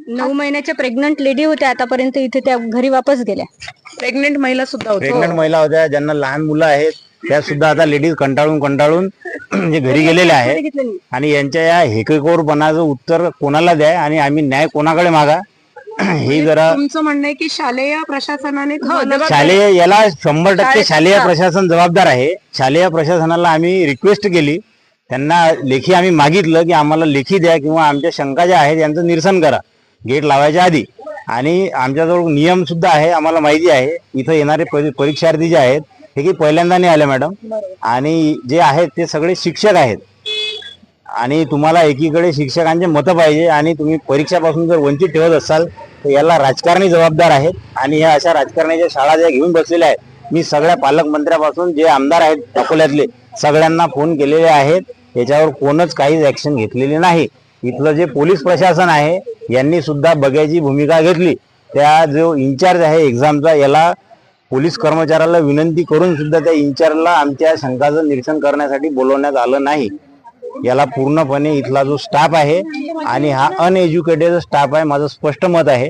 9 महिन्याच्या pregnant lady होत्या आतापर्यंत इथे, त्या घरी वापस गेल्या. प्रेग्नेंट महिला सुद्धा होती. प्रेग्नंट महिला होत्या, ज्यांना लहान मुलं आहेत, त्या सुद्धा आता लेडीज कंटाळून जे घरी गेलेले आहेत. आणि यांच्या या हेकेखोरपणाचं उत्तर कोणाला द्या आणि आम्ही न्याय कोणाकडे मागा, हे जरा तुमचं म्हणणं आहे की शालेय प्रशासनाने शालेय याला 100% शालेय प्रशासन जबाबदार आहे. शालेय प्रशासनाला आम्ही रिक्वेस्ट केली, त्यांना लेखी आम्ही मागितलं की आम्हाला लेखी द्या किंवा आमच्या शंका ज्या आहेत यांचं निरसन करा गेट लावायच्या आधी. आणि आमच्याजवळ नियम सुद्धा आहे, आम्हाला माहिती आहे. इथं येणारे परीक्षार्थी जे आहेत हे की पहिल्यांदा नाही आले मॅडम, आणि जे आहेत ते सगळे शिक्षक आहेत. आणि तुम्हाला एकीकडे शिक्षकांचे मतं पाहिजे आणि तुम्ही परीक्षापासून जर वंचित ठेवत असाल तर याला राजकारणी जबाबदार आहेत. आणि ह्या अशा राजकारण्याच्या शाळा ज्या घेऊन बसलेल्या आहेत, मी सगळ्या पालकमंत्र्यापासून जे आमदार आहेत अकोल्यातले सगळ्यांना फोन केलेले आहेत. याच्यावर कोणच काहीच ऍक्शन घेतलेली नाही. इथलं जे पोलीस प्रशासन आहे यांनी सुद्धा बघ्याची भूमिका घेतली. त्या जो इन्चार्ज आहे एक्झामचा, याला पोलीस कर्मचाऱ्याला विनंती करून सुद्धा त्या इन्चार्जला आमच्या शंकाचं निरसन करण्यासाठी बोलवण्यात आलं नाही. याला पूर्णपणे इथला जो स्टाफ आहे आणि हा अनएज्युकेटेड स्टाफ आहे, माझं स्पष्ट मत आहे.